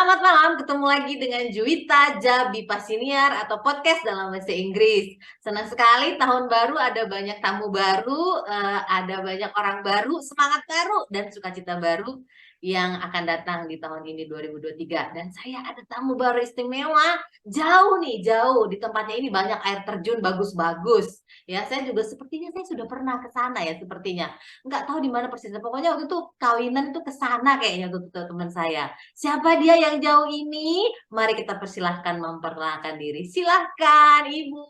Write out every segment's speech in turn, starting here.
Selamat malam, ketemu lagi dengan Juwita Jabi Pasiniar atau podcast dalam bahasa Inggris. Senang sekali tahun baru ada banyak tamu baru, ada banyak orang baru, semangat baru dan sukacita baru yang akan datang di tahun ini 2023. Dan saya ada tamu baru istimewa, jauh nih, jauh. Di tempatnya ini banyak air terjun bagus-bagus. Ya, saya juga sepertinya saya sudah pernah ke sana ya sepertinya. Nggak tahu di mana persisnya. Pokoknya waktu itu kawinan itu ke sana kayaknya tuh teman saya. Siapa dia yang jauh ini? Mari kita persilahkan memperkenalkan diri. Silahkan, Ibu.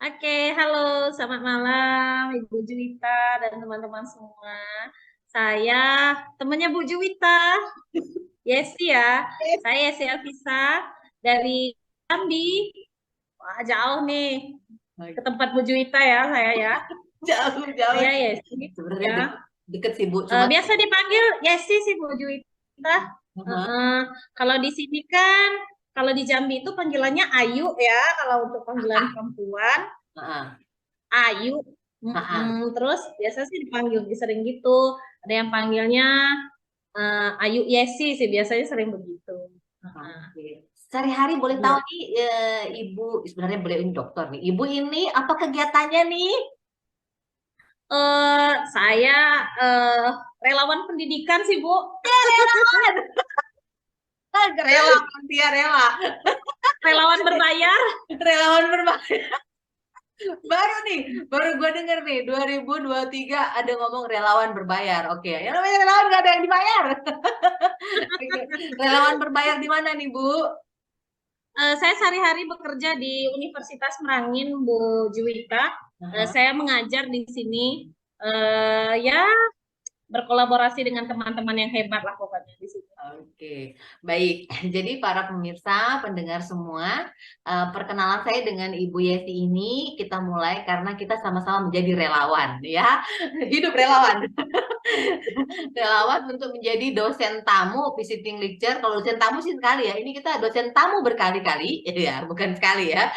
Oke, halo, selamat malam Ibu Juwita dan teman-teman semua. Saya temannya Bu Juwita, Yesi ya. Saya Yesi Afisa dari Jambi. Wah, jauh nih ke tempat Bu Juwita ya, saya ya. Jauh-jauh. Saya Yesi Sebenarnya ya. deket sih, Bu. Cuma Biasa dipanggil Yesi sih Bu Juwita. Kalau di sini kan, kalau di Jambi itu panggilannya Ayu ya, kalau untuk panggilan perempuan. Ayu. Terus biasa sih dipanggil sering gitu. Ada yang panggilnya Ayu Yesi sih biasanya sering begitu. Sehari-hari boleh tahu nih, Ibu sebenarnya boleh ini dokter nih. Ibu ini apa kegiatannya nih? Saya relawan pendidikan sih Bu. Relawan. Relawan dia rela. Relawan berbayar. Relawan berbayar. Baru gue denger nih 2023 ada ngomong relawan berbayar. Oke, yang namanya relawan gak ada yang dibayar. Relawan berbayar di mana nih, Bu? Saya sehari-hari bekerja di Universitas Merangin, Bu Juwita. Saya mengajar di sini. Ya, berkolaborasi dengan teman-teman yang hebat lah pokoknya di sini. Oke, baik. Jadi para pemirsa, pendengar semua, perkenalan saya dengan Ibu Yesi ini kita mulai karena kita sama-sama menjadi relawan, ya. Hidup relawan. Relawan untuk menjadi dosen tamu visiting lecture. Kalau dosen tamu sih sekali ya. Ini kita dosen tamu berkali-kali, ya, bukan sekali ya.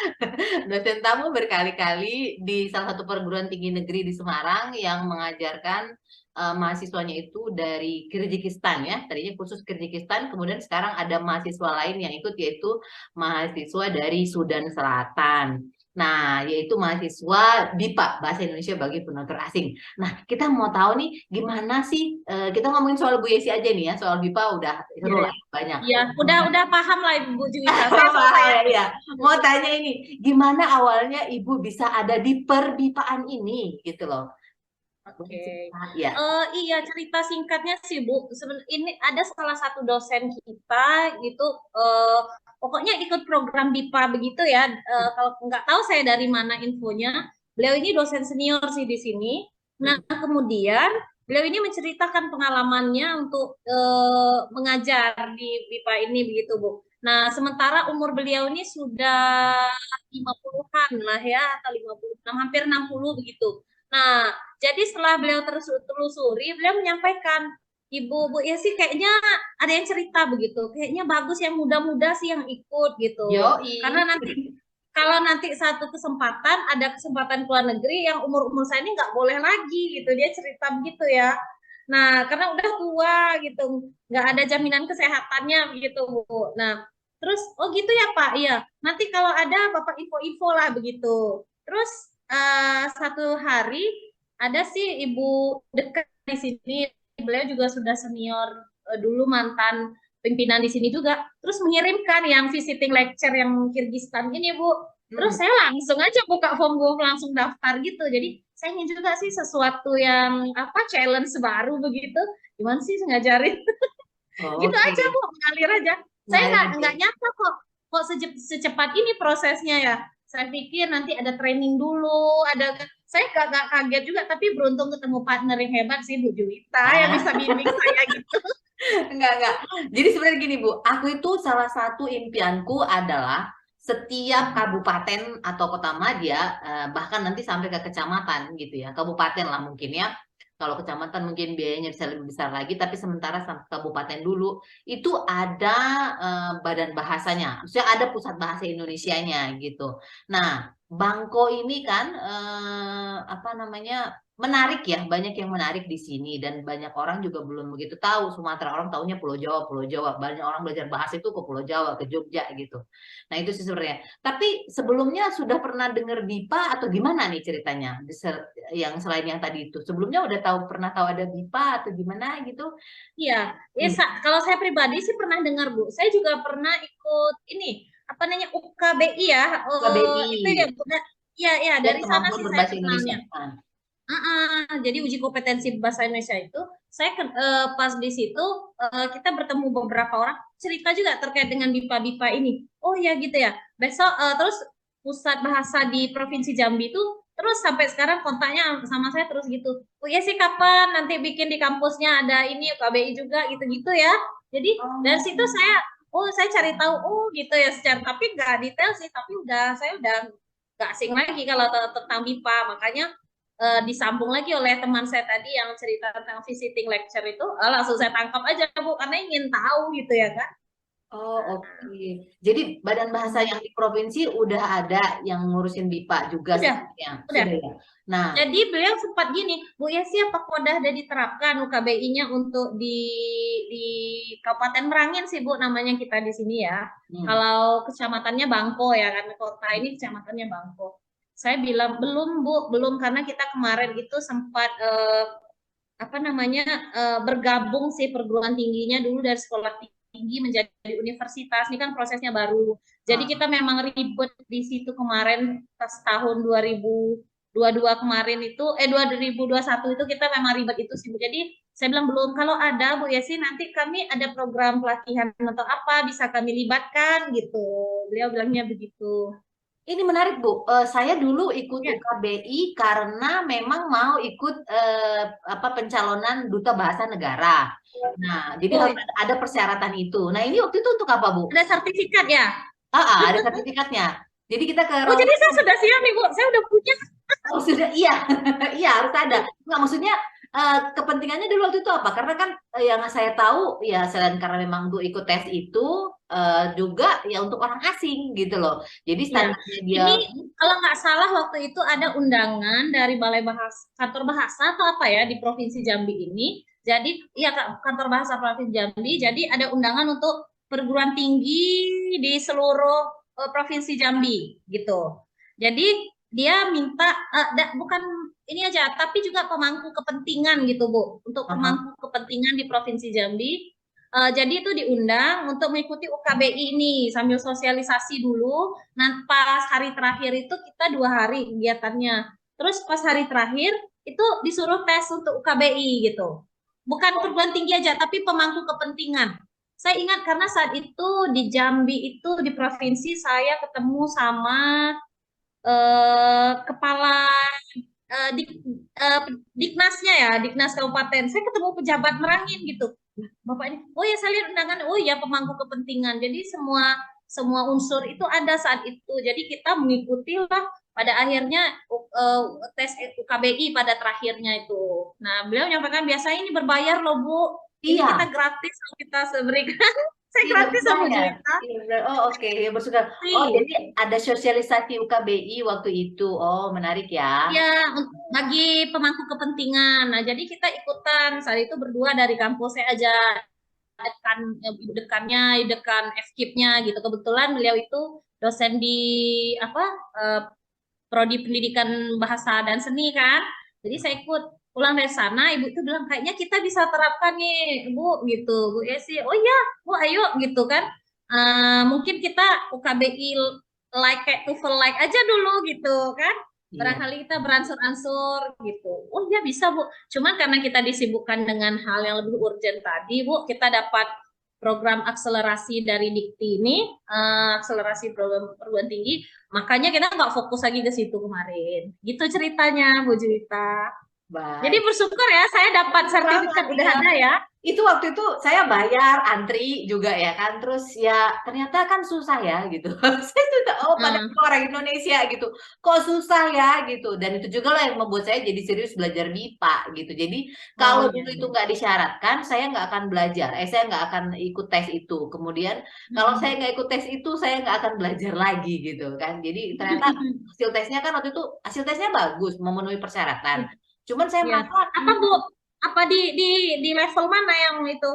Dosen tamu berkali-kali di salah satu perguruan tinggi negeri di Semarang yang mengajarkan mahasiswanya itu dari Kyrgyzstan ya, tadinya khusus Kyrgyzstan, kemudian sekarang ada mahasiswa lain yang ikut yaitu mahasiswa dari Sudan Selatan. Nah, yaitu mahasiswa BIPA, Bahasa Indonesia bagi Penutur Asing. Nah, kita mau tahu nih gimana sih, kita ngomongin soal Bu Yesi aja nih ya, soal BIPA udah seru lah banyak. Iya, udah paham lah Ibu Juwita. Ya. Mau tanya ini, gimana awalnya Ibu bisa ada di perbipaan ini gitu loh. Oke. Ya. Iya, cerita singkatnya sih Bu. Ini ada salah satu dosen kita gitu, pokoknya ikut program BIPA begitu ya. Kalau nggak tahu saya dari mana infonya. Beliau ini dosen senior sih di sini. Nah, kemudian beliau ini menceritakan pengalamannya untuk mengajar di BIPA ini begitu Bu. Nah, sementara umur beliau ini sudah 50-an lah ya, atau 56, hampir 60 begitu. Nah, jadi setelah beliau telusuri, beliau menyampaikan, Bu Yesi kayaknya ada yang cerita begitu, kayaknya bagus yang muda-muda sih yang ikut gitu. Karena nanti kalau nanti satu kesempatan ada kesempatan ke luar negeri yang umur-umur saya ini nggak boleh lagi gitu, dia cerita begitu ya. Nah, karena udah tua gitu, nggak ada jaminan kesehatannya begitu Bu. Nah, terus oh gitu ya Pak, iya. Nanti kalau ada Bapak info-info lah begitu. Terus satu hari ada sih ibu dekat di sini, beliau juga sudah senior dulu mantan pimpinan di sini juga, terus mengirimkan yang visiting lecture yang Kyrgyzstan ini Bu. Terus saya langsung aja buka form gue langsung daftar gitu. Jadi saya ingin juga sih sesuatu yang apa challenge baru begitu. Gimana sih ngajarin? Gitu aja Bu, mengalir aja. Saya nggak nyangka kok secepat ini prosesnya ya. Saya pikir nanti ada training dulu, saya gak kaget juga, tapi beruntung ketemu partner yang hebat sih Bu Juwita yang bisa bimbing saya gitu. Enggak. Jadi sebenarnya gini Bu, aku itu salah satu impianku adalah setiap kabupaten atau kota madya, bahkan nanti sampai ke kecamatan gitu ya, kabupaten lah mungkin ya. Kalau kecamatan mungkin biayanya bisa lebih besar lagi, tapi sementara sampai kabupaten dulu itu ada badan bahasanya, maksudnya ada pusat bahasa Indonesianya gitu. Nah, Bangko ini kan apa namanya menarik ya, banyak yang menarik di sini dan banyak orang juga belum begitu tahu Sumatera, orang taunya Pulau Jawa, Pulau Jawa. Banyak orang belajar bahasa itu ke Pulau Jawa, ke Jogja gitu. Nah itu sih sebenarnya. Tapi sebelumnya sudah pernah dengar BIPA atau gimana nih ceritanya? Yang selain yang tadi itu, sebelumnya udah tahu pernah tahu ada BIPA atau gimana gitu? Iya, ya, Hmm, kalau saya pribadi sih pernah dengar Bu. Saya juga pernah ikut ini apa namanya UKBI ya. Itu ya KBI, Bu. Ya ya buat dari sana kemampuan sih saya berbahasa Indonesia. kenalnya. Nah, Jadi uji kompetensi bahasa Indonesia itu saya pas di situ kita bertemu beberapa orang cerita juga terkait dengan BIPA-BIPA ini. Oh ya gitu ya. Besok terus pusat bahasa di Provinsi Jambi itu terus sampai sekarang kontaknya sama saya terus gitu. Oh ya sih kapan nanti bikin di kampusnya ada ini KBI juga gitu-gitu ya. Jadi dari oh, situ saya cari tahu gitu ya secara tapi nggak detail sih tapi saya udah nggak asing lagi kalau tentang BIPA makanya disambung lagi oleh teman saya tadi yang cerita tentang visiting lecture itu, langsung saya tangkap aja Bu karena ingin tahu gitu ya kan. oh, oke. Jadi badan bahasa Hmm. yang di provinsi udah ada yang ngurusin BIPA juga Udah, sebenarnya. udah. Sudah ya. Nah, Jadi beliau sempat gini, Bu Yesi apakah udah ada diterapkan UKBI-nya untuk di Kabupaten Merangin sih Bu namanya kita di sini ya. hmm. Kalau kecamatannya Bangko ya kan kota ini kecamatannya Bangko. Saya bilang belum Bu, belum karena kita kemarin itu sempat apa namanya bergabung sih perguruan tingginya dulu dari sekolah tinggi menjadi universitas ini kan prosesnya baru jadi Ah, kita memang ribet di situ kemarin pas tahun 2022 kemarin itu 2021 itu kita memang ribet itu sih Bu jadi saya bilang belum kalau ada Bu Yesi nanti kami ada program pelatihan atau apa bisa kami libatkan gitu beliau bilangnya begitu ini menarik Bu. Saya dulu ikut ya UKBI karena memang mau ikut apa pencalonan duta bahasa negara. Nah, jadi oh harus ada persyaratan itu. Nah, ini waktu itu untuk apa Bu? ada sertifikat ya Ada sertifikatnya. Jadi kita ke oh jadi saya Rombongan. sudah siap nih Bu saya udah punya Oh, sudah, iya, iya harus ada. Nggak, maksudnya kepentingannya dulu waktu itu apa? Karena kan yang saya tahu ya selain karena memang untuk ikut tes itu juga ya untuk orang asing gitu loh. Jadi Ya, standarnya dia, ini kalau nggak salah waktu itu ada undangan dari Balai Bahasa, Kantor Bahasa atau apa ya di Provinsi Jambi ini. Jadi, ya Kantor Bahasa Provinsi Jambi. Jadi ada undangan untuk perguruan tinggi di seluruh Provinsi Jambi gitu. Jadi dia minta bukan ini aja, tapi juga pemangku kepentingan gitu Bu, untuk aha. pemangku kepentingan di Provinsi Jambi jadi itu diundang untuk mengikuti UKBI ini sambil sosialisasi dulu. Nah pas hari terakhir itu kita 2 hari kegiatannya. Terus pas hari terakhir itu disuruh tes untuk UKBI gitu. Bukan perguruan tinggi aja, tapi pemangku kepentingan. Saya ingat karena saat itu di Jambi itu di provinsi saya ketemu sama kepala dik, eh, Diknasnya ya, Diknas Kabupaten. Saya ketemu pejabat Merangin gitu. Bapak ini, oh ya saya lihat undangan, oh ya pemangku kepentingan. Jadi semua semua unsur itu ada saat itu. Jadi kita mengikuti lah pada akhirnya tes UKBI pada terakhirnya itu. Nah, beliau menyampaikan biasanya ini berbayar loh Bu. Ini kita Iya, gratis kita berikan. Saya iya gratis sama Bu berbayar. Juwita. Iya, oh oke, ya bersyukur. Oh Sih. jadi ada sosialisasi UKBI waktu itu. Oh menarik ya. Ya, bagi pemangku kepentingan. Nah, jadi kita ikutan. Saat itu berdua dari kampus saya aja dekan ibu dekannya, dekan FKIP-nya gitu. Kebetulan beliau itu dosen di apa prodi pendidikan bahasa dan seni kan. Jadi saya ikut pulang dari sana, ibu itu bilang kayaknya kita bisa terapkan nih, Bu gitu. Bu ya sih, oh iya, Bu ayo gitu kan. Mungkin kita UKBI like kayak TOEFL like aja dulu gitu kan. Iya. Barangkali kita beransur-ansur gitu. Oh iya bisa Bu. Cuman karena kita disibukkan dengan hal yang lebih urgent tadi, Bu, kita dapat program akselerasi dari Dikti ini, akselerasi program perguruan tinggi. Makanya kita nggak fokus lagi ke situ kemarin. Gitu ceritanya, Bu Juwita. Jadi Baik. bersyukur ya saya dapat sertifikat Banget udah ya. ada ya. Itu waktu itu saya bayar antri juga ya kan, terus ya ternyata kan susah ya gitu. Saya sudah oh pada Hmm. orang Indonesia gitu, kok susah ya gitu. Dan itu juga lah yang membuat saya jadi serius belajar MIPA gitu. Jadi Oh kalau iya dulu itu iya. nggak disyaratkan, saya nggak akan belajar. Saya nggak akan ikut tes itu. Kemudian kalau saya Hmm. nggak ikut tes itu, saya nggak akan belajar lagi gitu kan. Jadi ternyata hasil tesnya kan waktu itu hasil tesnya bagus, memenuhi persyaratan. Cuman saya Iya. merasa Apa Bu? Apa di level mana yang itu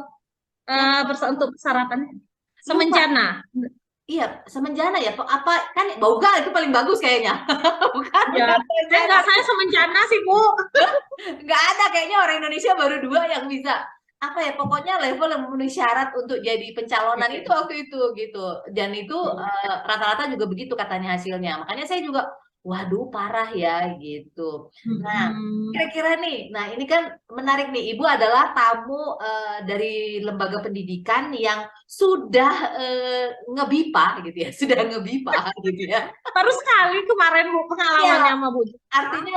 yang untuk persyaratannya? lupa. Semenjana. Iya, semenjana ya. Apa kan Bauga itu paling bagus kayaknya. Bukan, Ya. bukan semenjana. Enggak, saya semenjana sih Bu. Nggak ada kayaknya orang Indonesia baru 2 yang bisa. Apa ya, pokoknya level yang memenuhi syarat untuk jadi pencalonan itu Iya. waktu itu gitu. Dan itu Iya. rata-rata juga begitu katanya hasilnya. Makanya saya juga, waduh parah ya gitu. Nah, Hmm. kira-kira nih, nah ini kan menarik nih. Ibu adalah tamu dari lembaga pendidikan yang sudah ngebipa gitu ya, sudah ngebipa gitu ya. Baru sekali kemarin Bu Iya, pengalamannya sama Bu. artinya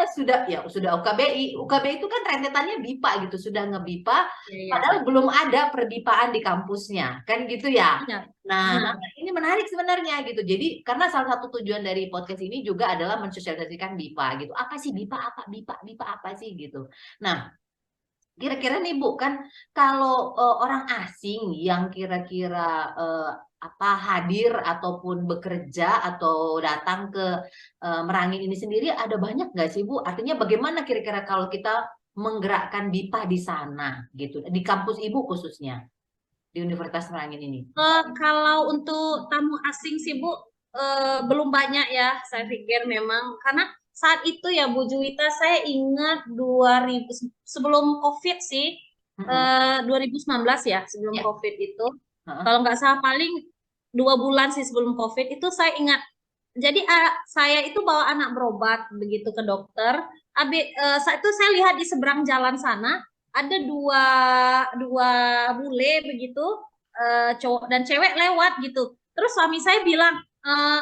sudah UKBI. UKBI itu kan rentetannya BIPA gitu, sudah ngebipa Iya, iya. padahal belum ada perbipaan di kampusnya. Kan gitu ya. Benar. Nah, Benar. ini menarik sebenarnya gitu. Jadi karena salah satu tujuan dari podcast ini juga adalah mensosialisasikan BIPA gitu. Apa sih BIPA? Apa BIPA? BIPA apa sih gitu. Nah, kira-kira nih Bu, kan kalau orang asing yang kira-kira eh, apa hadir ataupun bekerja atau datang ke Merangin ini sendiri ada banyak nggak sih Bu? Artinya bagaimana kira-kira kalau kita menggerakkan BIPA di sana gitu, di kampus Ibu khususnya di Universitas Merangin ini? Kalau untuk tamu asing sih Bu, belum banyak ya. Saya pikir memang karena saat itu ya Bu Juwita, saya ingat 2000 sebelum COVID sih, Mm-mm. 2019 ya sebelum Ya. COVID itu. Heeh. Kalau nggak salah paling 2 bulan sih sebelum COVID itu saya ingat. Jadi saya itu bawa anak berobat begitu ke dokter. Saat itu saya lihat di seberang jalan sana ada dua dua bule begitu, cowok dan cewek lewat gitu. Terus suami saya bilang,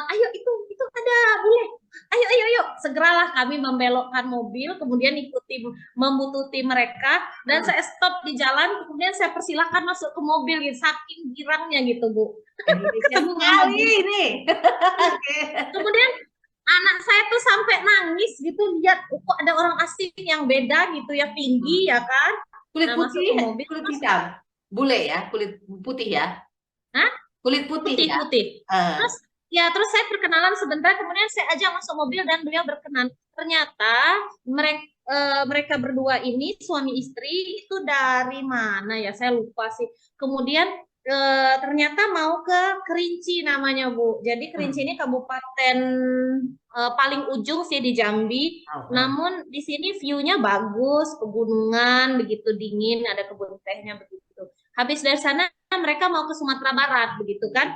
ayo itu ada bule, ayo, segeralah kami membelokkan mobil, kemudian ikuti membututi mereka, dan Hmm. saya stop di jalan, kemudian saya persilahkan masuk ke mobil gitu, saking girangnya gitu Bu, Indonesia ketemu sama sekali bule. ini. Iya. Oke. Kemudian anak saya tuh sampai nangis gitu lihat, kok ada orang asing yang beda gitu ya, tinggi Hmm. ya kan. Kulit Nah masuk putih, ke mobil kulit terus, hitam, bule ya, kulit putih ya, nah kulit putih putih ya. putih. Eh, Terus ya terus saya perkenalan sebentar, kemudian saya ajak masuk mobil dan beliau berkenan. Ternyata mereka berdua ini suami istri itu dari mana ya saya lupa sih. Kemudian ternyata mau ke Kerinci namanya Bu. Jadi Kerinci hmm. ini kabupaten paling ujung sih di Jambi. Oh, oh. Namun di sini view-nya bagus, pegunungan, begitu dingin, ada kebun tehnya begitu. Habis dari sana mereka mau ke Sumatera Barat begitu kan.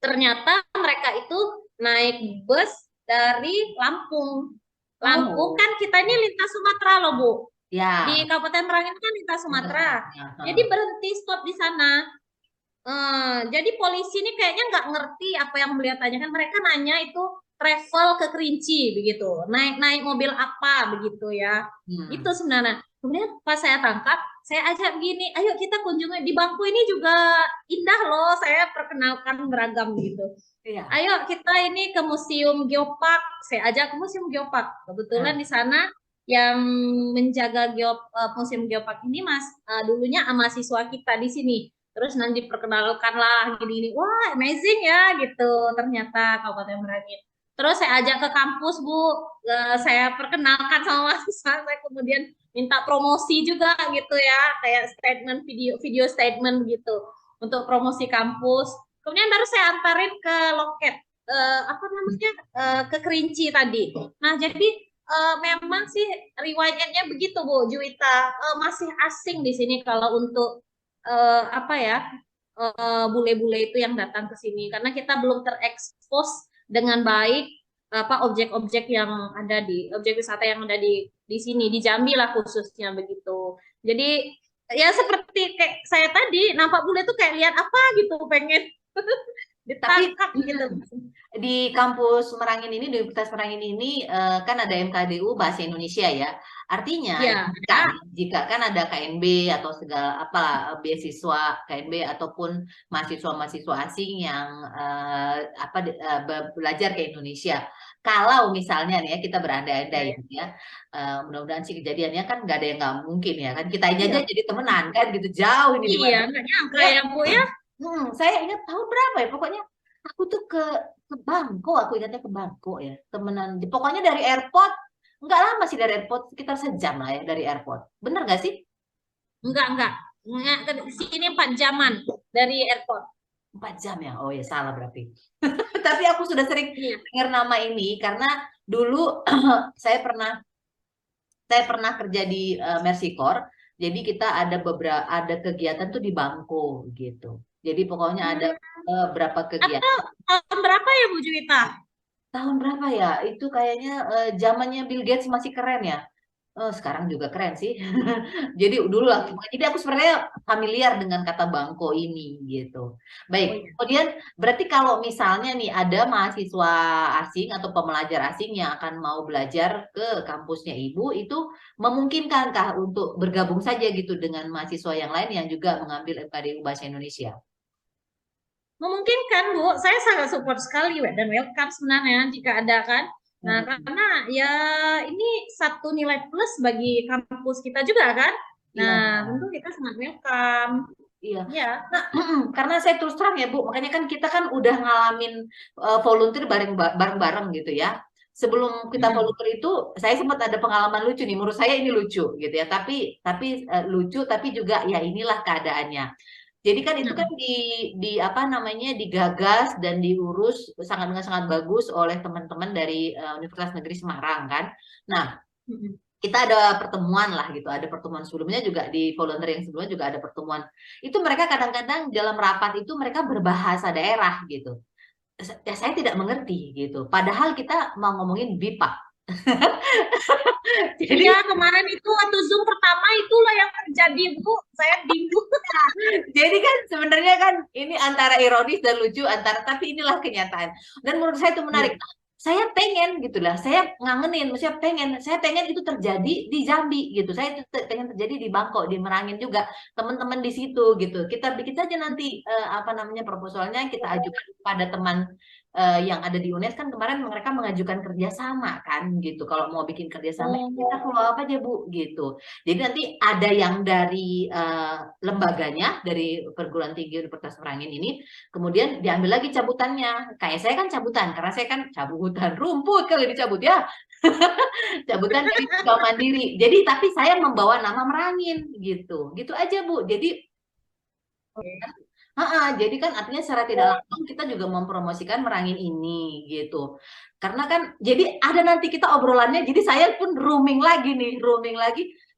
Ternyata mereka itu naik bus dari Lampung. Lampung Oh, kan kita ini lintas Sumatera loh Bu. Di ya. Kabupaten Merangin kan lintas Lintas Sumatera. Sumatera. Jadi Heeh. berhenti stop di sana. Jadi polisi ini kayaknya nggak ngerti apa yang beliau tanyakan. Mereka nanya itu travel ke Kerinci begitu. Naik mobil apa begitu ya. Itu Hmm. sebenarnya. Kemudian pas saya tangkap, saya ajak begini, ayo kita kunjungi di bangku ini juga indah loh. Saya perkenalkan beragam gitu. Iya. Ayo kita ini ke Museum Geopark. Saya ajak ke Museum Geopark. Kebetulan Nah, di sana yang menjaga Museum Geopark ini dulunya mahasiswa kita di sini. Terus nanti diperkenalkan lah gini-gini. Wah, amazing ya gitu ternyata Kabupaten Merangin. Terus saya ajak ke kampus, Bu. Saya perkenalkan sama mahasiswa. Saya kemudian minta promosi juga gitu ya, kayak statement video statement gitu untuk promosi kampus. Kemudian baru saya antarin ke loket, apa namanya, ke Kerinci tadi. Nah, jadi memang sih riwayatnya begitu Bu Juwita, masih asing di sini kalau untuk apa ya, bule-bule itu yang datang ke sini karena kita belum terekspos dengan baik apa objek-objek yang ada di objek wisata yang ada di sini di Jambi lah khususnya begitu. Jadi ya seperti kayak saya tadi nampak bule tuh kayak lihat apa gitu pengen Tapi ditangkap gitu. di kampus Merangin ini, di Universitas Merangin ini kan ada MKDU Bahasa Indonesia ya. Artinya Ya, jika kan ada KNB atau segala apa beasiswa KNB ataupun mahasiswa-mahasiswa asing yang belajar ke Indonesia. Kalau misalnya nih ya kita berandai-andai ya, ya, mudah-mudahan sih kejadiannya kan nggak ada yang nggak mungkin ya kan kita ini aja iya, jadi temenan kan gitu jauh ini di iya, Bandung. nggak nyangka Saya, ya Bu ya. saya ingat tahun berapa ya pokoknya aku tuh ke Bangko, aku ingatnya ke Bangko ya, temenan. Pokoknya dari airport, nggak lama sih dari airport, sekitar sejam lah ya dari airport. Bener nggak sih? Enggak, enggak, ke sini 4 jaman dari airport. 4 jam ya? Oh ya salah berarti. Tapi aku sudah sering Iya. dengar nama ini karena dulu saya pernah saya pernah kerja di Mercy Corps. Jadi kita ada kegiatan tuh di Bangko gitu. Jadi pokoknya ada Hmm, berapa atau kegiatan. tahun berapa ya Bu Juwita? Tahun berapa ya? Itu kayaknya zamannya Bill Gates masih keren ya. Sekarang juga keren sih. Jadi dulu lah. Hmm. Jadi aku sebenarnya familiar dengan kata bangko ini gitu. Oh Baik. iya. Kemudian berarti kalau misalnya nih ada mahasiswa asing atau pembelajar asing yang akan mau belajar ke kampusnya Ibu, itu memungkinkankah untuk bergabung saja gitu dengan mahasiswa yang lain yang juga mengambil MKDU Bahasa Indonesia? Memungkinkan Bu, saya sangat support sekali dan welcome sebenarnya jika ada kan. Nah, Mm-mm. karena ya ini satu nilai plus bagi kampus kita juga kan. Iya, Nah, tentu kita sangat welcome. iya. Ya. Nah, karena saya terus terang ya Bu, makanya kan kita kan udah ngalamin volunteer bareng-bareng gitu ya. Sebelum kita Mm-mm. volunteer itu, saya sempat ada pengalaman lucu nih. Menurut saya ini lucu gitu ya. Tapi lucu, tapi juga ya inilah keadaannya. Jadi kan itu kan Mm-mm. di apa namanya digagas dan diurus dengan sangat bagus oleh teman-teman dari Universitas Negeri Semarang kan. Nah, Mm-mm. kita ada pertemuan lah gitu, ada pertemuan sebelumnya juga di volunteer yang sebelumnya juga ada pertemuan. Itu mereka kadang-kadang dalam rapat itu mereka berbahasa daerah gitu. Ya, saya tidak mengerti gitu. Padahal kita mau ngomongin BIPA. Iya, Jadi kemarin itu waktu Zoom pertama itulah yang terjadi, Bu. Saya bingung. jadi kan sebenarnya kan ini antara ironis dan lucu antara tapi inilah kenyataan. Dan menurut saya itu menarik. Iya. Saya pengen gitu lah, saya ngangenin, saya pengen itu terjadi di Jambi gitu, saya itu pengen terjadi di Bangkok, di Merangin juga, teman-teman di situ gitu. Kita bikin saja nanti apa namanya proposalnya kita ajukan pada teman yang ada di UNES kan kemarin mereka mengajukan kerjasama kan gitu. Kalau mau bikin kerjasama kita Oh. follow apa aja Bu gitu. Jadi nanti ada yang dari lembaganya dari perguruan tinggi Universitas Merangin ini, kemudian diambil lagi cabutannya. Kayak saya kan cabutan, karena saya kan cabutan rumput kali dicabut ya, cabutan dari Bank Mandiri. Jadi tapi saya membawa nama Merangin gitu, gitu aja Bu. Jadi jadi kan artinya secara tidak langsung kita juga mempromosikan Merangin ini gitu. Karena kan jadi ada nanti kita obrolannya, jadi saya pun rooming lagi.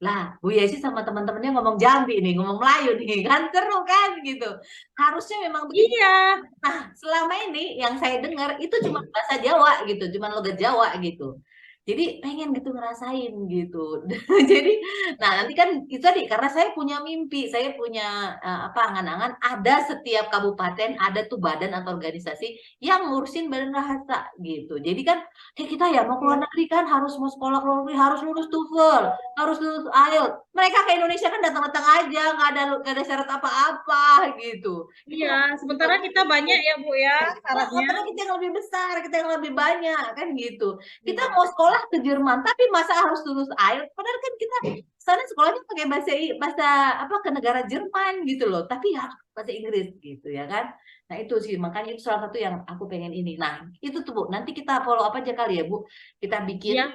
Lah, Bu Yesi sama teman-temannya ngomong Jambi nih, ngomong Melayu nih, kan seru kan gitu. Harusnya memang begitu. Iya. Nah, selama ini yang saya dengar itu cuma bahasa Jawa gitu, cuma logat Jawa gitu. Jadi pengen gitu ngerasain gitu. Jadi, nah nanti kan itu tadi karena saya punya mimpi, saya punya apa angan-angan ada setiap kabupaten ada tuh badan atau organisasi yang ngurusin badan bahasa gitu. Jadi kan kayak kita ya mau keluar negeri kan harus mau sekolah keluar negeri harus lulus TOEFL, harus lulus IELTS. Mereka ke Indonesia kan datang-datang aja, nggak ada syarat apa-apa gitu. Kita Iya, nggak sementara kita banyak ya, Bu ya, syaratnya. padahal kita yang lebih besar, kita yang lebih banyak kan gitu. Kita Iya. mau sekolah ke Jerman, tapi masa harus lulus IELTS? Padahal kan kita sana sekolahnya pakai bahasa bahasa apa ke negara Jerman gitu loh, tapi harus bahasa Inggris gitu ya kan. Nah itu sih makanya itu salah satu yang aku pengen ini. Nah itu tuh Bu, nanti kita follow up aja kali ya Bu. Kita bikin Iya.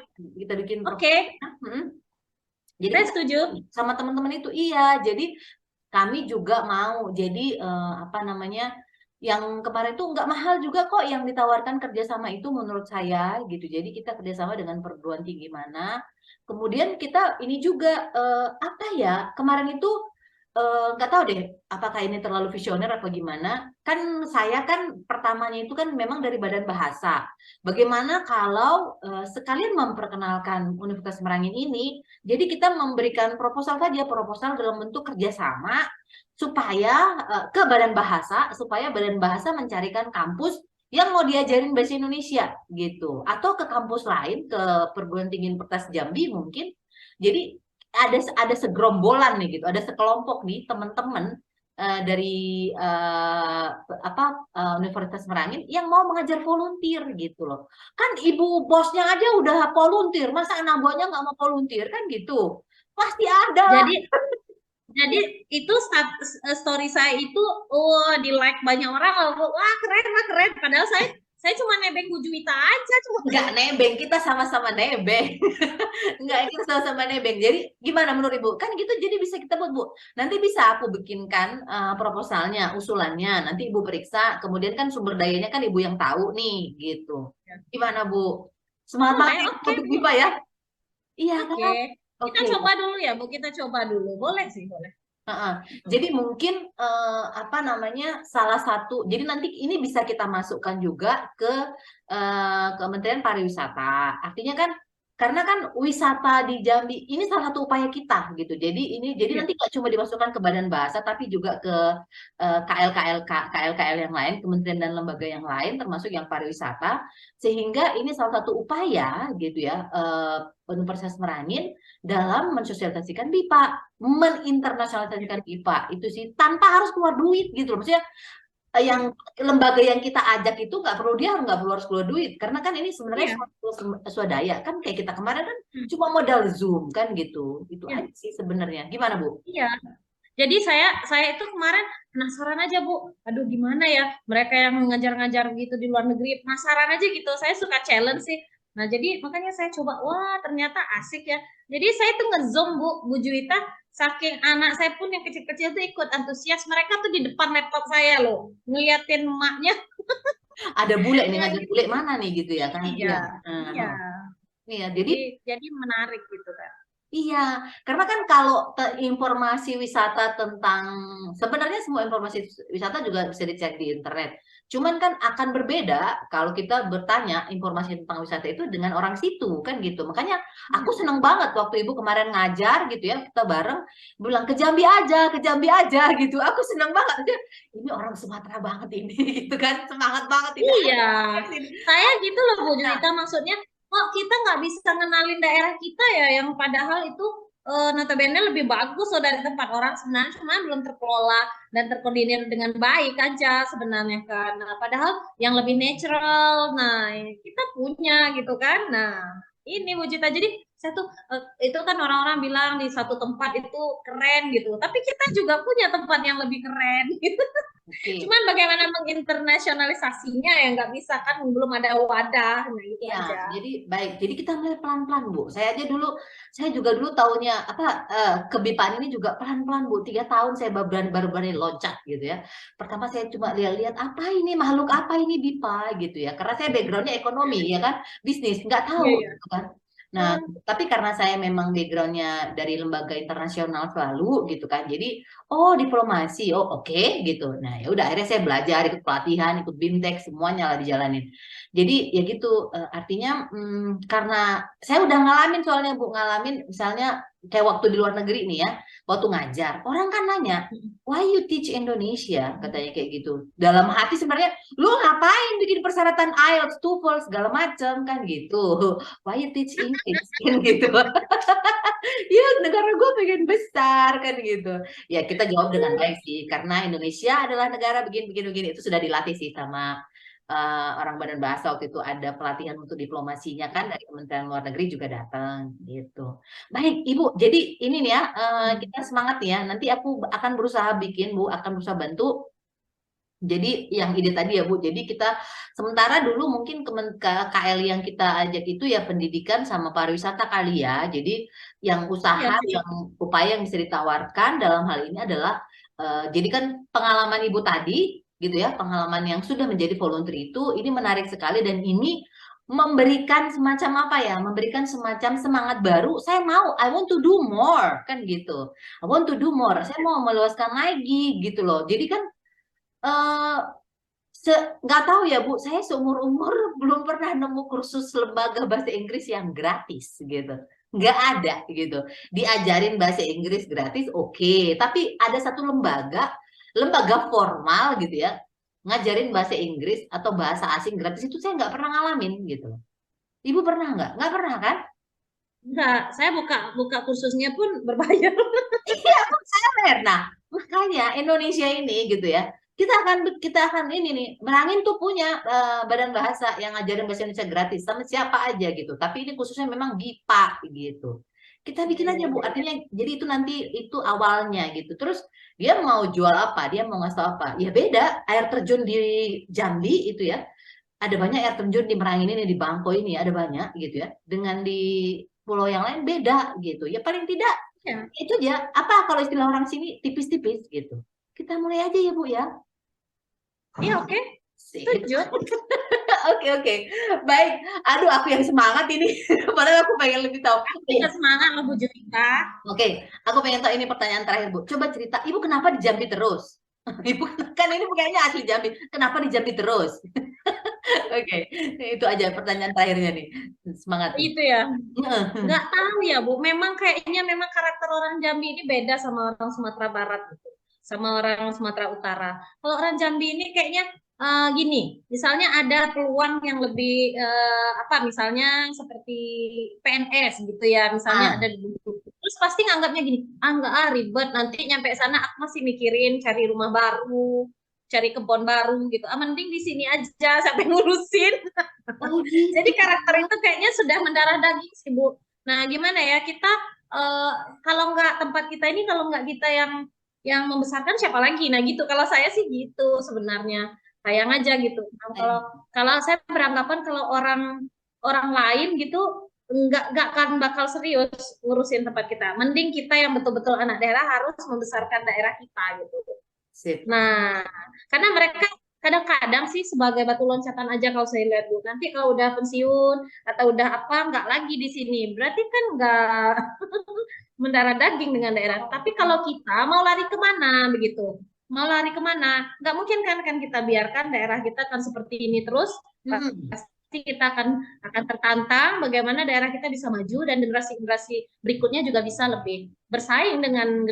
kita bikin Oke, jadi saya kita setuju. sama teman-teman itu iya. Jadi kami juga mau. Jadi apa namanya? Yang kemarin tuh nggak mahal juga kok yang ditawarkan kerjasama itu menurut saya gitu. Jadi kita kerjasama dengan perguruan tinggi mana. Kemudian kita ini juga apa ya? Kemarin itu Nggak tahu deh, apakah ini terlalu visioner apa gimana. Kan saya kan pertamanya itu kan memang dari Badan Bahasa. Bagaimana kalau sekalian memperkenalkan Universitas Merangin ini, jadi kita memberikan proposal saja, proposal dalam bentuk kerjasama supaya ke Badan Bahasa, supaya Badan Bahasa mencarikan kampus yang mau diajarin bahasa Indonesia gitu, atau ke kampus lain, ke perguruan tinggi Universitas Jambi mungkin. Jadi ada segerombolan nih gitu, ada sekelompok nih teman-teman dari apa Universitas Merangin yang mau mengajar volunteer gitu loh. Kan ibu bosnya aja udah volunteer, masa anak buahnya nggak mau volunteer kan gitu? Pasti ada lah. Jadi jadi itu story saya itu di like banyak orang, wah keren wah keren. Padahal saya cuma nebeng Bu Juwita aja, cuma Nggak nebeng, kita sama-sama nebeng. Nggak, kita sama-sama nebeng. Jadi gimana menurut Ibu? Kan gitu jadi bisa kita buat, Bu. Nanti bisa aku bikinkan proposalnya, usulannya. Nanti Ibu periksa, kemudian kan sumber dayanya kan Ibu yang tahu nih, gitu. Gimana, Bu? Semangat banget boleh. ya Oke untuk Bu, Bipa ya? Iya oke. kan? Kita Oke. coba dulu ya Bu, kita coba dulu. Boleh sih, boleh. Heeh. Jadi mungkin apa namanya salah satu, jadi nanti ini bisa kita masukkan juga ke Kementerian Pariwisata. Artinya kan karena kan wisata di Jambi ini salah satu upaya kita gitu. Jadi Iya. nanti nggak cuma dimasukkan ke Badan Bahasa tapi juga ke KLKL yang lain, kementerian dan lembaga yang lain termasuk yang pariwisata, sehingga ini salah satu upaya gitu ya Universitas Merangin dalam mensosialisasikan BIPA, meninternasionalisasikan BIPA itu sih tanpa harus keluar duit gitu loh. Maksudnya yang lembaga yang kita ajak itu nggak perlu harus keluar duit karena kan ini sebenarnya Iya. suatu swadaya kan, kayak kita kemarin kan Hmm. cuma modal Zoom kan gitu, itu Iya. aja sih sebenarnya. Gimana Bu? Iya. Jadi saya itu kemarin penasaran aja Bu. Aduh gimana ya mereka yang ngajar-ngajar gitu di luar negeri, penasaran aja gitu. Saya suka challenge sih. Nah jadi makanya saya coba, wah ternyata asik ya. Jadi saya tuh nge-zoom Bu Juwita, saking anak saya pun yang kecil-kecil tuh ikut antusias. Mereka tuh di depan laptop saya loh, ngeliatin emaknya. Ada bule nih, Ya ngajar gitu. bule mana nih gitu ya kan? Iya, Iya. iya. Iya, jadi Jadi menarik gitu kan. iya, karena kan kalau informasi wisata tentang, sebenarnya semua informasi wisata juga bisa dicek di internet. Cuman kan akan berbeda kalau kita bertanya informasi tentang wisata itu dengan orang situ kan gitu. Makanya aku Iya. seneng banget waktu Ibu kemarin ngajar gitu ya, kita bareng bilang ke Jambi aja gitu. Aku seneng banget. Dia, ini orang Sumatera banget ini gitu kan, semangat banget ini. Iya, Ayo, sini. saya gitu loh Bu Nah, Juwita, maksudnya kok kita nggak bisa ngenalin daerah kita ya yang padahal itu notabene lebih bagus loh dari tempat orang sebenarnya, cuma belum terkelola dan terkoordinir dengan baik aja sebenarnya kan. Nah, padahal yang lebih natural, nah kita punya gitu kan. Nah, ini Bu Juwita, jadi saya tuh itu kan orang-orang bilang di satu tempat itu keren gitu, tapi kita juga punya tempat yang lebih keren gitu. oke. Cuman bagaimana menginternasionalisasinya ya nggak bisa kan belum ada wadah, nah itu Iya, aja. jadi baik. Jadi kita mulai pelan-pelan, Bu. Saya juga dulu taunya apa kebipaan ini juga pelan-pelan, Bu. 3 tahun saya baru berani loncat gitu ya. Pertama saya cuma lihat-lihat apa ini makhluk apa ini BIPA gitu ya. Karena saya backgroundnya ekonomi ya kan, bisnis, nggak tahu Iya, iya. gitu kan. Nah, Hmm, tapi karena saya memang backgroundnya dari lembaga internasional selalu gitu kan. Jadi, oh diplomasi, oh oke gitu. Nah, ya udah akhirnya saya belajar, ikut pelatihan, ikut BIMTEK, semuanya lah dijalanin. Jadi ya gitu, artinya karena saya udah ngalamin soalnya Bu, ngalamin misalnya kayak waktu di luar negeri nih ya, waktu ngajar, orang kan nanya, why you teach Indonesia? Katanya kayak gitu. Dalam hati sebenarnya, lu ngapain bikin persyaratan IELTS, TOEFL, segala macam kan gitu. Why you teach English? Kan gitu. Ya negara gue pengen besar kan gitu. Ya kita jawab dengan baik sih, karena Indonesia adalah negara begini-begini. Itu sudah dilatih sih sama orang Badan Bahasa. Waktu itu ada pelatihan untuk diplomasinya kan dari Kementerian Luar Negeri juga datang gitu. Baik Ibu, jadi ini nih ya kita semangat nih ya. Nanti aku akan berusaha bikin, Bu akan berusaha bantu. Jadi yang ide tadi ya Bu, jadi kita sementara dulu mungkin KL yang kita ajak itu ya pendidikan sama pariwisata kali ya. Jadi yang iya usaha, sih. yang upaya yang bisa ditawarkan dalam hal ini adalah, jadi kan pengalaman Ibu tadi gitu ya, pengalaman yang sudah menjadi volunteer itu ini menarik sekali dan ini memberikan semacam apa ya, memberikan semacam semangat baru. Saya mau, I want to do more, kan gitu. I want to do more, saya mau meluaskan lagi gitu loh. Jadi kan eh nggak tahu ya Bu, saya seumur-umur belum pernah nemu kursus lembaga bahasa Inggris yang gratis gitu. Nggak ada gitu. Diajarin bahasa Inggris gratis, oke. Tapi ada satu lembaga formal gitu ya, ngajarin bahasa Inggris atau bahasa asing gratis itu saya nggak pernah ngalamin gitu. Ibu pernah nggak? Nggak pernah kan? Enggak, saya buka buka kursusnya pun berbayar. Iya, aku sadar. Nah, makanya Indonesia ini gitu ya. Kita akan ini nih, Merangin tuh punya badan bahasa yang ngajarin bahasa Indonesia gratis sama siapa aja gitu. Tapi ini khususnya memang BIPA gitu. Kita bikin aja Bu, artinya jadi itu nanti itu awalnya gitu. Terus dia mau jual apa? Dia mau ngasih tau apa? Ya beda, air terjun di Jambi itu ya. Ada banyak air terjun di Merangin ini, di Bangko ini ada banyak gitu ya. Dengan di pulau yang lain beda gitu. Ya paling tidak Ya, itu aja. Apa kalau istilah orang sini tipis-tipis gitu. Kita mulai aja ya Bu ya. iya oke, Sip. setuju. Oke oke. Baik. Aduh aku yang semangat ini. Padahal aku pengen lebih tahu. Kita semangat loh Bu Julika. Oke, aku pengen tahu ini pertanyaan terakhir Bu. Coba cerita, Ibu kenapa di Jambi terus? Ibu kan ini kayaknya asli Jambi. Kenapa di Jambi terus? Oke, itu aja pertanyaan terakhirnya nih. Semangat nih. Itu ya. Nggak tahu ya Bu, memang kayaknya memang karakter orang Jambi ini beda sama orang Sumatera Barat gitu, sama orang Sumatera Utara. Kalau orang Jambi ini kayaknya gini, misalnya ada peluang yang lebih apa, misalnya seperti PNS gitu ya, misalnya ada Ah, di Bengkulu. Terus pasti nganggapnya gini, ah nggak ribet, nanti nyampe sana aku masih mikirin cari rumah baru, cari kebun baru gitu. Ah mending di sini aja sampai ngurusin. oh gitu. Jadi karakter itu kayaknya sudah mendarah daging sih Bu. Nah gimana ya kita eh, kalau nggak tempat kita ini, kalau nggak kita yang membesarkan siapa lagi? Nah gitu. Kalau saya sih gitu sebenarnya. Sayang aja gitu. Nah, kalau kalau saya beranggapan kalau orang orang lain gitu nggak akan bakal serius ngurusin tempat kita. Mending kita yang betul-betul anak daerah harus membesarkan daerah kita gitu. Sip. Nah, karena mereka kadang-kadang sih sebagai batu loncatan aja kalau saya lihat Bu. Nanti kalau udah pensiun atau udah apa nggak lagi di sini, berarti kan nggak mendarah daging dengan daerah. Tapi kalau kita mau lari kemana begitu, mau lari kemana, nggak mungkin kan kita biarkan daerah kita kan seperti ini terus. Hmm. Pasti kita akan tertantang bagaimana daerah kita bisa maju dan generasi-generasi berikutnya juga bisa lebih bersaing dengan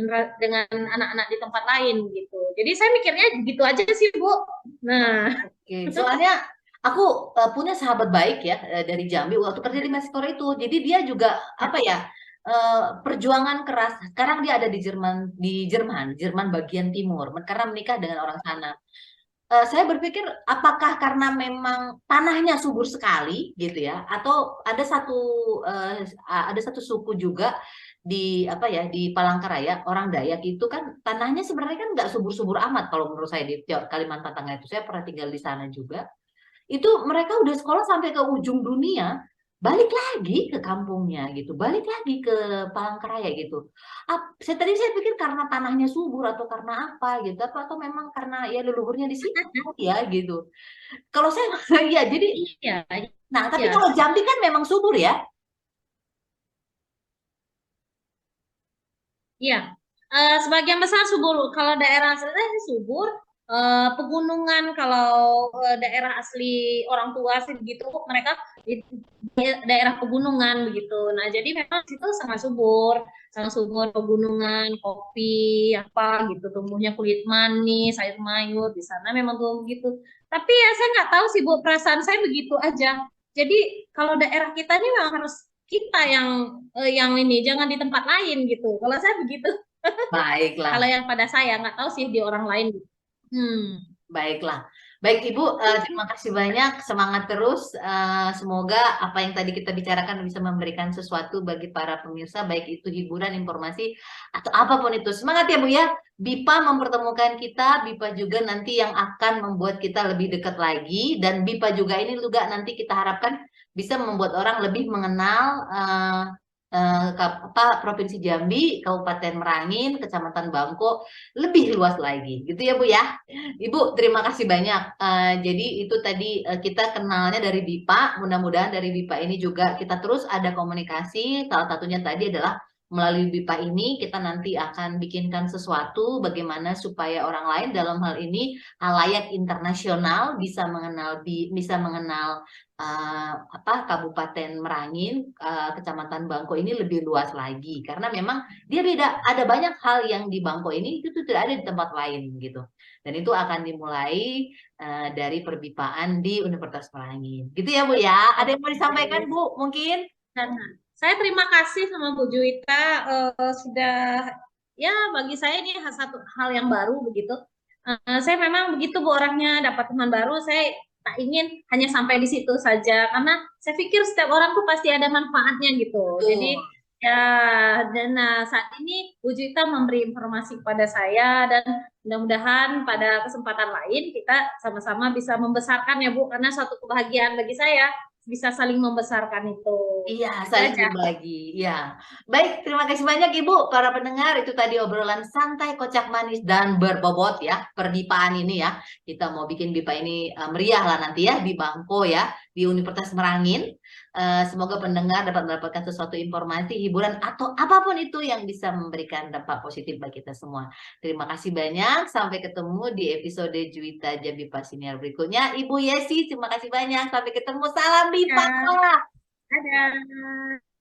anak-anak di tempat lain gitu. Jadi saya mikirnya gitu aja sih Bu. Nah, Oke, soalnya aku punya sahabat baik ya dari Jambi waktu kerja di Meksiko itu. Jadi dia juga apa ya perjuangan keras. Sekarang dia ada di Jerman bagian timur karena menikah dengan orang sana. Saya berpikir apakah karena memang tanahnya subur sekali gitu ya, atau eh, ada satu suku juga di apa ya di Palangkaraya orang Dayak itu kan tanahnya sebenarnya kan nggak subur-subur amat kalau menurut saya di Kalimantan Tengah itu saya pernah tinggal di sana juga itu mereka udah sekolah sampai ke ujung dunia, balik lagi ke kampungnya gitu, balik lagi ke Palangkaraya gitu. Saya pikir karena tanahnya subur atau karena apa gitu, atau memang karena ya leluhurnya di situ ya gitu. Kalau saya ya jadi, iya, nah tapi iya, kalau Jambi kan memang subur ya. iya. Sebagian besar subur. Kalau daerah asli subur, pegunungan. Kalau daerah asli orang tua sih gitu, mereka di daerah pegunungan begitu. Nah, jadi memang itu sangat subur pegunungan, kopi, apa gitu, tumbuhnya kulit manis, sayur mayur di sana memang tumbuh begitu. Tapi ya saya nggak tahu sih Bu, perasaan saya begitu aja. Jadi kalau daerah kita ini memang harus kita yang ini, jangan di tempat lain gitu. Kalau saya begitu. Kalau Baiklah. yang pada saya nggak tahu sih di orang lain gitu. Baiklah. Baik Ibu, terima kasih banyak. Semangat terus. Semoga apa yang tadi kita bicarakan bisa memberikan sesuatu bagi para pemirsa, baik itu hiburan, informasi, atau apapun itu. Semangat ya Bu ya. BIPA mempertemukan kita, BIPA juga nanti yang akan membuat kita lebih dekat lagi, dan BIPA juga ini juga nanti kita harapkan bisa membuat orang lebih mengenal Provinsi Jambi, Kabupaten Merangin, Kecamatan Bangko lebih luas lagi, gitu ya Bu ya. Ibu, terima kasih banyak. Jadi itu tadi kita kenalnya dari BIPA. Mudah-mudahan dari BIPA ini juga kita terus ada komunikasi. Salah satunya tadi adalah melalui BIPA ini kita nanti akan bikinkan sesuatu bagaimana supaya orang lain dalam hal ini halayak internasional bisa mengenal Kabupaten Merangin, Kecamatan Bangko ini lebih luas lagi karena memang dia beda. Ada banyak hal yang di Bangko ini itu tidak ada di tempat lain gitu. Dan itu akan dimulai dari perbipaan di Universitas Merangin. Gitu ya Bu ya. Ada yang mau disampaikan Oke. Bu mungkin? Dan saya terima kasih sama Bu Juwita, sudah ya bagi saya ini satu hal yang baru begitu. Saya memang begitu Bu orangnya, dapat teman baru saya tak ingin hanya sampai di situ saja karena saya pikir setiap orang tuh pasti ada manfaatnya gitu. Jadi Betul. ya, dan saat ini Bu Juwita memberi informasi kepada saya, dan mudah-mudahan pada kesempatan lain kita sama-sama bisa membesarkan ya Bu, karena suatu kebahagiaan bagi saya bisa saling membesarkan itu. Iya, Itu saling aja. berbagi. Iya. Baik, terima kasih banyak Ibu, para pendengar. Itu tadi obrolan santai, kocak manis, dan berbobot ya, perbipaan ini ya. Kita mau bikin BIPA ini meriah lah nanti ya, di Bangko ya, di Universitas Merangin. Semoga pendengar dapat mendapatkan sesuatu informasi, hiburan, atau apapun itu yang bisa memberikan dampak positif bagi kita semua. Terima kasih banyak. Sampai ketemu di episode Juwita Jabipa Senior berikutnya. Ibu Yesi, terima kasih banyak. Sampai ketemu. Salam Ya, BIPA. dadah.